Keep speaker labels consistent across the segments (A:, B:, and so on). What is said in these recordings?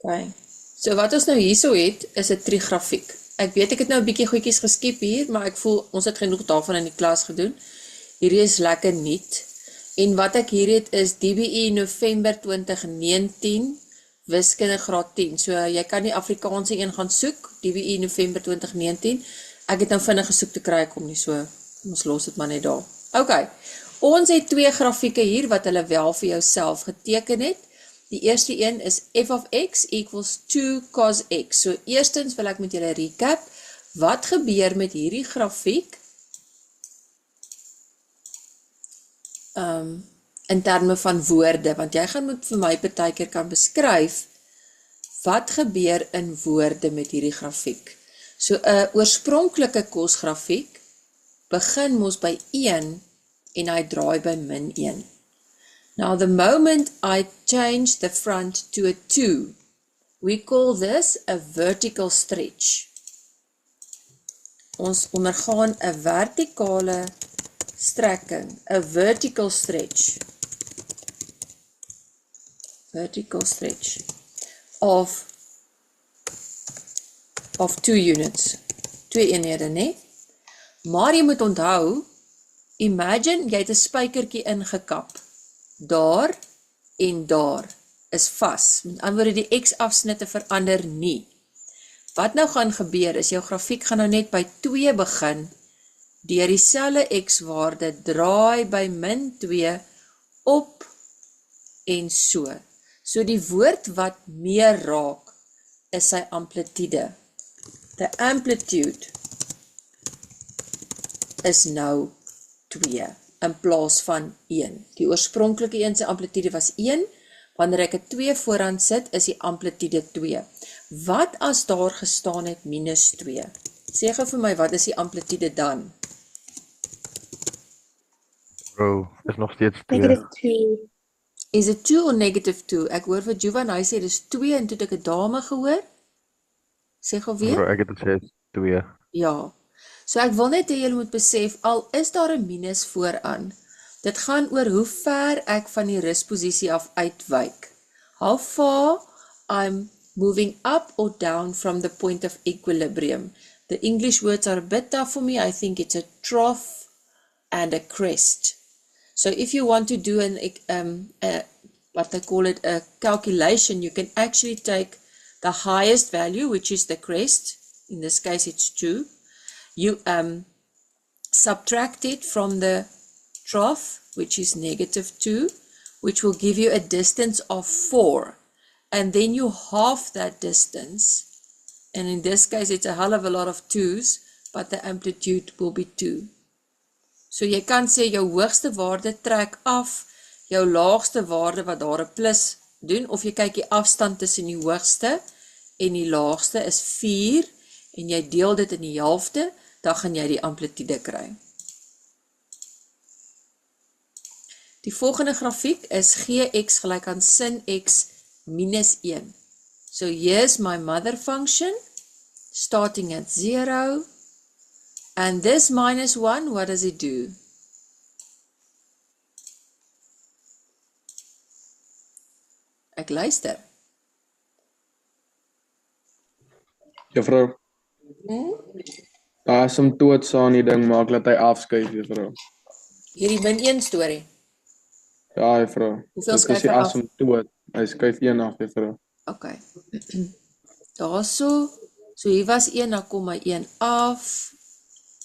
A: Okay. So wat ons nou hierso het, is 'n trigrafiek. Ek weet ek het nou 'n bietjie goedjies geskep hier, maar ek voel ons het genoeg daarvan in die klas gedoen. Hierdie is lekker nuut. En wat ek hier het is DBE November 2019, wiskunde graad 10. So jy kan die Afrikaanse een gaan soek, DBE November 2019. Ek het nou vinnig gesoek te kry, kom nie so, ons los dit maar net daar. Okay, ons het twee grafieke hier wat hulle wel vir jouself geteken het. Die eerste een is f of x equals 2 cos x. So eerstens wil ek met julle recap, wat gebeur met hierdie grafiek in terme van woorde, want jy gaan moet vir my partykeer kan beskryf, wat gebeur in woorde met hierdie grafiek. So 'n oorspronklike kosgrafiek begin mos by 1 en hy draai by -1. Now the moment I change the front to a 2, we call this a vertical stretch. Ons ondergaan 'n vertikale strekking, a vertical stretch of 2 units, 2 eenhede, nee? Maar jy moet onthou, imagine jy het 'n spykertjie ingekap. Daar en daar is vas. Met ander woorde, die x-afsnitte verander nie. Wat nou gaan gebeur is, jou grafiek gaan nou net by 2 begin, deur dieselfde x-waarde draai by -2 op en so. So die woord wat meer raak, is sy amplitude. The amplitude is nou 2 in plaas van 1. Die oorspronklike een se amplitude was 1, wanneer ek 'n 2 vooraan sit, is die amplitude 2. Wat as daar gestaan het -2? Sê gou vir my, wat is die amplitude dan?
B: Bro, is nog steeds 2.
C: -2.
A: Is it 2 or -2? Ek hoor vir Jovan, hy sê dis 2 en toe het ek 'n dame gehoor. Sê gou weer?
B: Bro, ek het gesê 2.
A: Ja. So ek wil net hê julle moet besef, al is daar 'n minus vooraan, dit gaan oor hoe ver ek van die rusposisie af uitwyk. How far I'm moving up or down from the point of equilibrium. The English words are a bit tough for me. I think it's a trough and a crest. So if you want to do what they call it, a calculation, you can actually take the highest value, which is the crest. In this case, it's 2. You subtract it from the trough, which is -2, which will give you a distance of 4. And then you halve that distance. And in this case, it's a hell of a lot of 2's, but the amplitude will be 2. So jy kan sê jou hoogste waarde trek af, jou laagste waarde wat daar 'n plus doen, of jy kyk die afstand tussen die hoogste en die laagste is 4, en jy deel dit in die helfte, dan gaan jy die amplitude kry. Die volgende grafiek is gx gelyk aan sin x minus 1. So here's my mother function, starting at 0, and this minus 1, what does it do? Ek luister.
D: Juffrou, daar is 'n toets aan die ding, maak dat hy afskuif, juffrou.
A: Hierdie -1 storie.
D: Ja, juffrou.
A: Hoeveel skuif
D: Dit is die
A: hy af?
D: asem toet. Hy skuif 1 af, juffrou.
A: Okay. Daarso, so hier was 1, dan kom hy 1 af,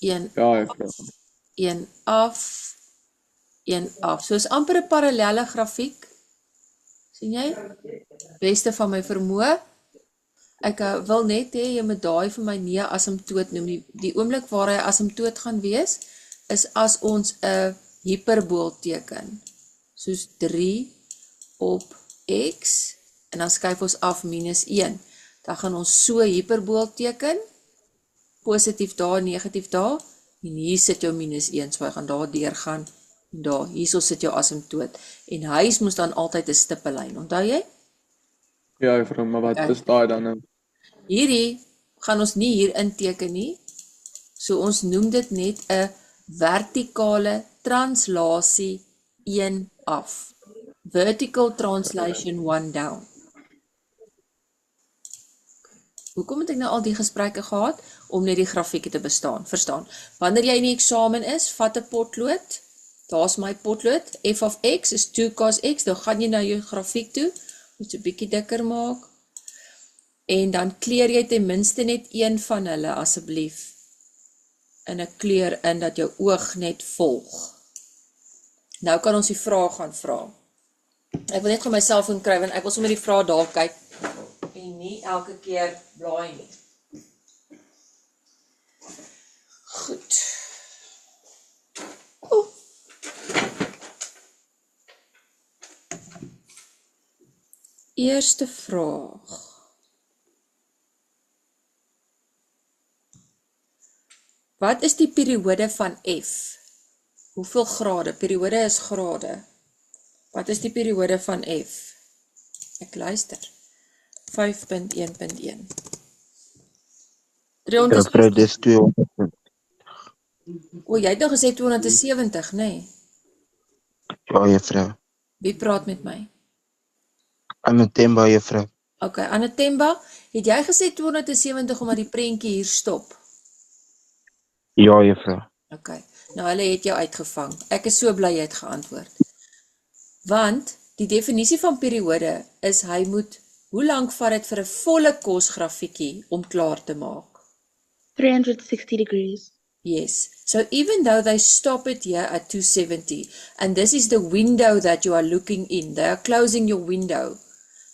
A: 1
D: Ja, juffrou.
A: 1 af, 1 af. So is amper 'n parallelle grafiek. Sien jy? Beste van my vermoë. Ek wil net hê jy moet daai vir my nie 'n asymptoot noem nie. Die oomblik waar hy 'n asymptoot gaan wees, is as ons 'n hiperbool teken. Soos 3 op x, en dan skuif ons af -1. Dan gaan ons so hiperbool teken, positief daar, negatief daar, en hier sit jou -1, so hy gaan daar deurgaan, en daar, hierso sit jou asymptoot, en hy moes dan altyd 'n stippellyn, onthou jy?
D: Ja, juffrou, maar wat is daai dan nou?
A: Hierdie gaan ons nie hier inteken nie, so ons noem dit net 'n vertikale translasie 1 af. Vertical translation 1 down. Hoekom het ek nou al die gesprekke gehad? Om net die grafieke te verstaan. Wanneer jy in die eksamen is, vat 'n potlood. Daar's my potlood. F of x is 2 cos x. Dan gaan jy na jou grafiek toe. Moet 'n bietjie dikker maak. En dan kleur jy ten minste net een van hulle asseblief in 'n kleur in dat jou oog net volg. Nou kan ons die vraag gaan vra. Ek wil net vir my selfoon kry want ek wil sommer die vraag daar kyk en nie elke keer blaai nie. Goed. Eerste vraag. Wat is die periode van F? Hoeveel grade? Periode is grade. Wat is die periode van F? Ek luister. 5.1.1.
C: Juffrou, dis 200.
A: O, jy het nou gesê 270, nee.
C: Ja, juffrou.
A: Wie praat met my?
C: Anatemba, juffrou.
A: Ok, Anatemba, het jy gesê 270 omdat die prentjie hier stop?
C: Ja, juffrou.
A: Ok, nou hulle het jou uitgevang. Ek is so bly jy het geantwoord. Want die definisie van periode is hy moet, hoe lank vat dit vir 'n volle kosgrafiekie om klaar te maak?
E: 360 degrees.
A: Yes. So even though they stop it here at 270, and this is the window that you are looking in, they are closing your window.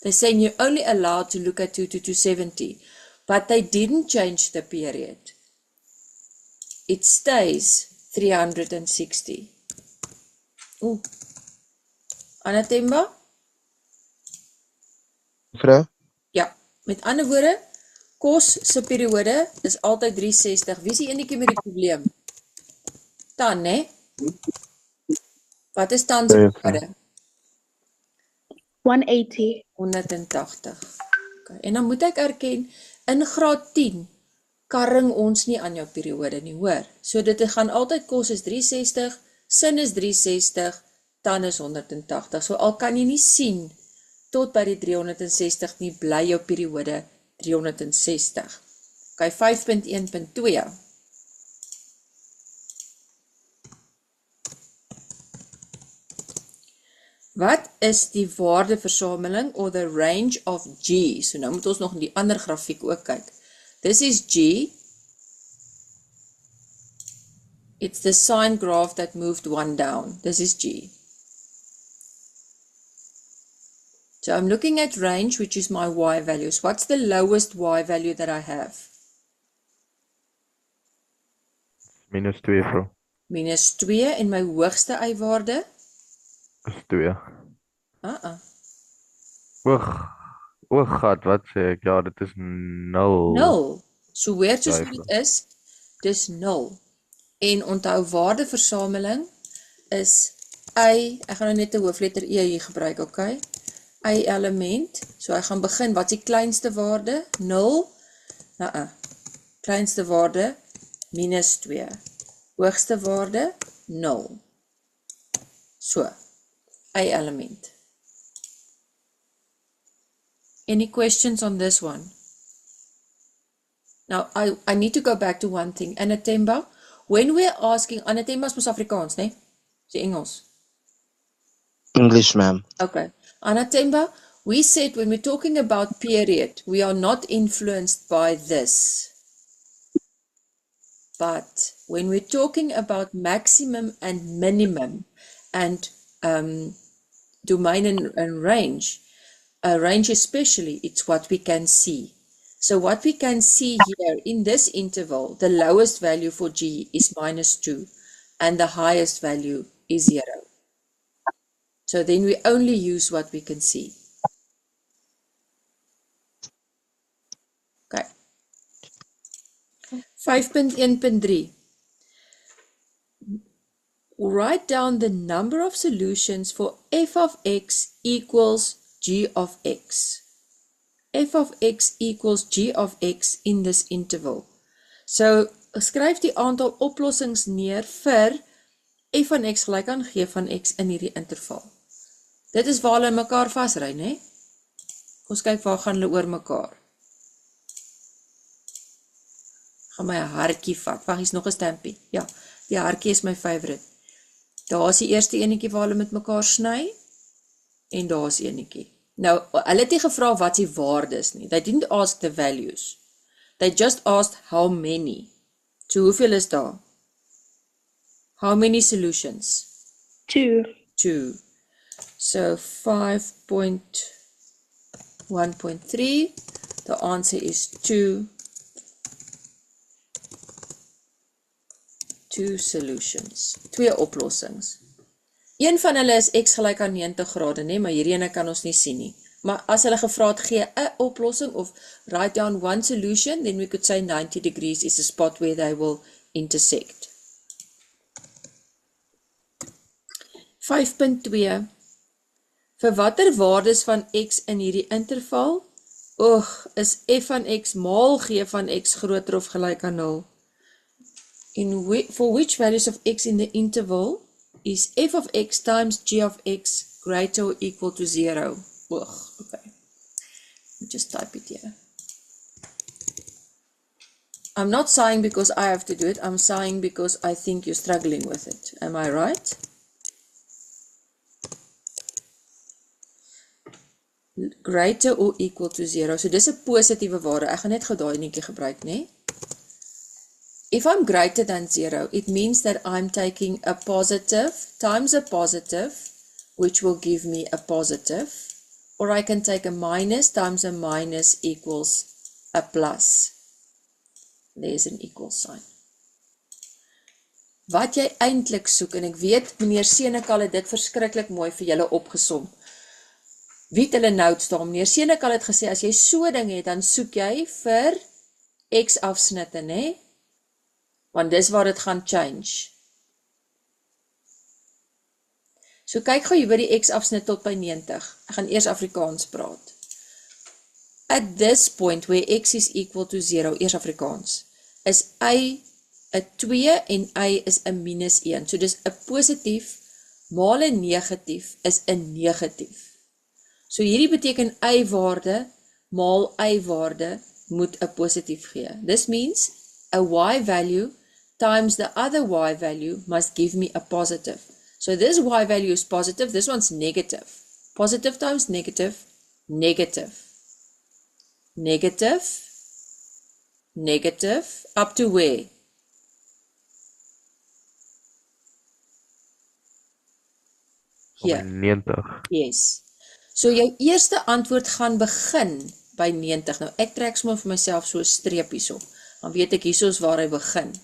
A: They're saying you're only allowed to look at 2 to 270, but they didn't change the period. It stays 360. Ooh. Anatemba?
C: Juffrou?
A: Ja, met ander woorde, kos se periode is altyd 360. Wie is die enetjie met die probleem? Tan, né? Wat is Tan se periode?
E: 180.
A: 180. Okay. En dan moet ek erken, in graad 10 karring ons nie aan jou periode nie, hoor. So dit gaan altyd kos is 360, sin is 360, tan is 180. So al kan jy nie sien tot by die 360 nie, bly jou periode 360. Okay, 5.1.2. Wat is die waardeversameling or the range of G? So nou moet ons nog in die ander grafiek ook kyk. This is G. It's the sine graph that moved one down. This is G. So I'm looking at range, which is my Y values. What's the lowest Y value that I have?
B: Minus 2, vrou.
A: Minus 2 en my hoogste Y-waarde?
B: Is 2. Gat, wat sê ek? Ja, dit is 0.
A: 0. So weer soos dit is, dis 0. En onthou waardeversameling is Y, ek gaan nou net 'n hoofletter E hier gebruik, okay? Y element, so hy gaan begin, wat is die kleinste waarde? 0. Kleinste waarde, minus 2. Hoogste waarde, 0. So, Y element. Any questions on this one? Now, I need to go back to one thing. Anatemba, when we're asking, Anatemba is mos Afrikaans, né? Is Engels?
C: English, ma'am.
A: Okay. Anatemba, we said when we're talking about period, we are not influenced by this. But when we're talking about maximum and minimum and domain and range, range especially, it's what we can see. So what we can see here in this interval, the lowest value for G is minus 2 and the highest value is 0. So then we only use what we can see. Okay. 5.1.3. Write down the number of solutions for f of x equals g of x. F of x equals g of x in this interval. So, skryf die aantal oplossings neer vir f van x gelyk aan g van x in hierdie interval. Dit is waar hulle mekaar vasry, né? Ons kyk waar gaan hulle oor mekaar. Gaan my hartjie vat. Wag, hier's nog 'n stampie. Ja, die hartjie is my favourite. Daar is die eerste enetjie waar hulle met mekaar sny en daar is enetjie. Nou, hulle het nie gevra wat die waardes nie. They didn't ask the values. They just asked how many. So hoeveel is daar? How many solutions?
E: 2.
A: 2. So 5.1.3, the answer is 2 solutions, 2 oplossings. Een van hulle is x gelyk aan 90 grade, nee, maar hierdie ene kan ons nie sien nie. Maar as hulle gevra het gee 'n oplossing of write down one solution, then we could say 90 degrees is a spot where they will intersect. 5.2 Vir watter waardes van x in hierdie interval? Is f van x maal g van x groter of gelyk aan 0? For which values of x in the interval is f of x times g of x greater or equal to 0? Okay. Let me just type it here. I'm not sighing because I have to do it. I'm sighing because I think you're struggling with it. Am I right? Greater or equal to 0. So dis 'n positiewe waarde. Ek gaan net gou daai netjie gebruik, né? If I'm greater than 0, it means that I'm taking a positive times a positive, which will give me a positive, or I can take a minus times a minus equals a plus. There's an equal sign. Wat jy eintlik soek, en ek weet meneer Senekal het dit verskriklik mooi vir julle opgesom. Wie het hulle notes daar? Meneer Senekal het gesê, as jy so ding het, dan soek jy vir x-afsnitte, né? Want dis waar dit gaan change. So kyk gou hier by die x-afsnit tot by 90. Ek gaan eers Afrikaans praat. At this point where x is equal to 0, eers Afrikaans, is y 'n 2 en y is 'n minus 1. So dis 'n positief maal 'n negatief is 'n negatief. So hierdie beteken y-waarde maal y-waarde moet 'n positief gee. This means a y-value times the other y-value must give me a positive. So this y-value is positive, this one's negative. Positive times negative, negative. Negative, negative, up to where? Hier.
B: 90.
A: Yes. So jou eerste antwoord gaan begin by 90. Nou ek trek sommer vir myself so 'n streep hierso. Dan weet ek hierso is waar hy begin.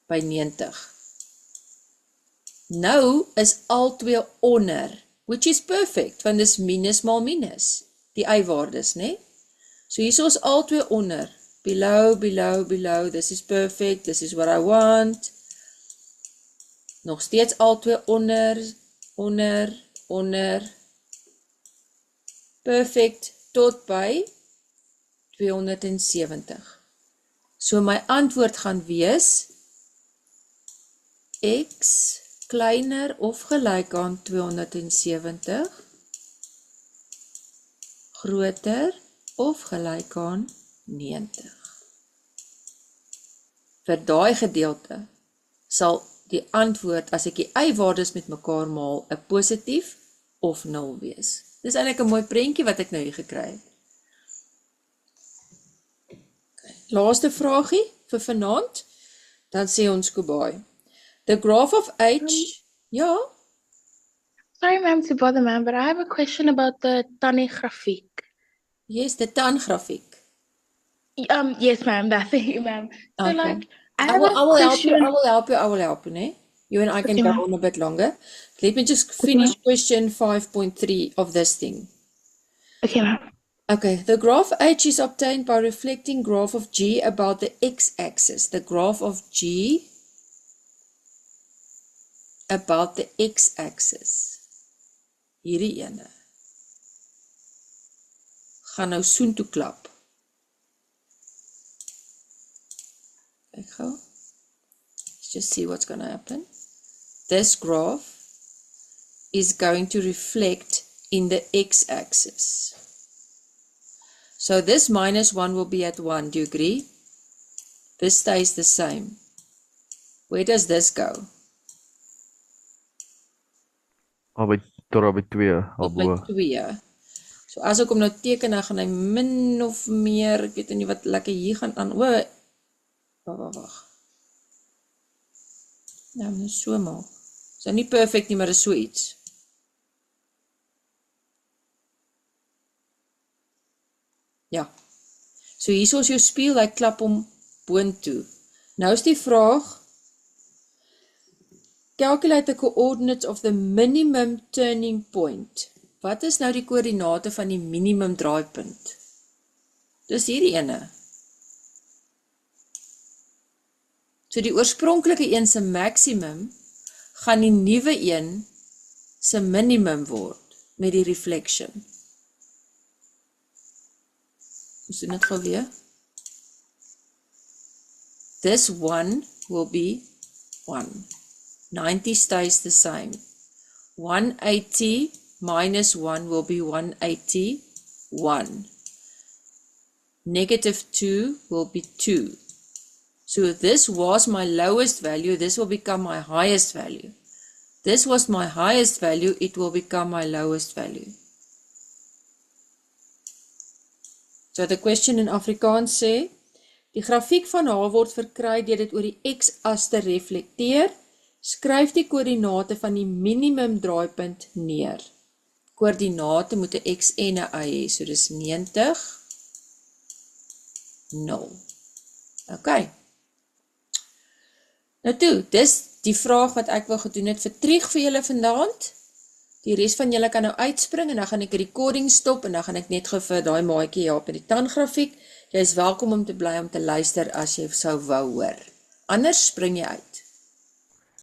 A: By 90. Nou is al twee onder, which is perfect, want dis minus maal minus, die y-waardes, né? So hierso is al twee onder, below, below, below, this is perfect, this is what I want. Nog steeds al twee onder, onder, onder, perfect, tot by 270. So my antwoord gaan wees, x kleiner of gelyk aan 270, groter of gelyk aan 90. Vir daai gedeelte sal die antwoord, as ek die y-waardes met mekaar maal, 'n positief of 0 wees. Dis eintlik 'n mooi prentjie wat ek nou hier gekry het. Okay. Laaste vragie vir vanaand, dan sê ons goodbye. The graph of h, ja,
E: Sorry, ma'am, to bother, ma'am, but I have a question about the Tanne grafiek.
A: yes, the tan grafiek.
E: Yes, ma'am, that thing, ma'am. So,
A: Okay.
E: like, I
A: I
E: have
A: will
E: a
A: help you,
E: question.
A: I will help you, ne? You and I can
E: Okay,
A: go
E: ma'am.
A: on a bit longer. Let me just finish question 5.3 of this thing.
E: Okay, ma'am.
A: Okay, the graph h is obtained by reflecting graph of g about the x-axis. The graph of g about the x-axis. Hierdie ene. Gaan nou soontoe klap. Kyk gou. Let's just see what's going to happen. This graph is going to reflect in the x-axis. So this minus 1 will be at 1, do you agree? This stays the same. Where does this go?
B: Tot daar by 2,
A: Tot by
B: albo.
A: 2. So as ek hom nou teken, dan gaan hy min of meer, ek weet nie wat lekker hier gaan aan, wag. Nou so maak. So nie perfect nie, maar is so iets. Ja. So hier is jou spieël, hy klap hom boontoe. Nou is die vraag, calculate the coordinates of the minimum turning point. Wat is nou die koördinate van die minimum draaipunt? Dis hierdie ene. So die oorspronklike een se maximum gaan die nuwe een se minimum word met die reflection. Ons doen dit gou weer. This one will be 1. 90 stays the same. 180 minus 1 will be 181. Negative 2 will be 2. So this was my lowest value, this will become my highest value. This was my highest value, it will become my lowest value. So the question in Afrikaans sê, die grafiek van H word verkry deur dit oor die x-as te reflekteer, skryf die koördinate van die minimum draaipunt neer. Koördinate moet 'n x en 'n y hê, so dis 90, 0. OK. Nou toe, dis die vraag wat ek wil gedoen het vir julle vanaand. Die res van julle kan nou uitspring en dan gaan ek die recording stop en dan gaan ek net gou vir daai maatjie help met die tandgrafiek. Jy is welkom om te bly om te luister as jy sou wou hoor. Anders spring jy uit.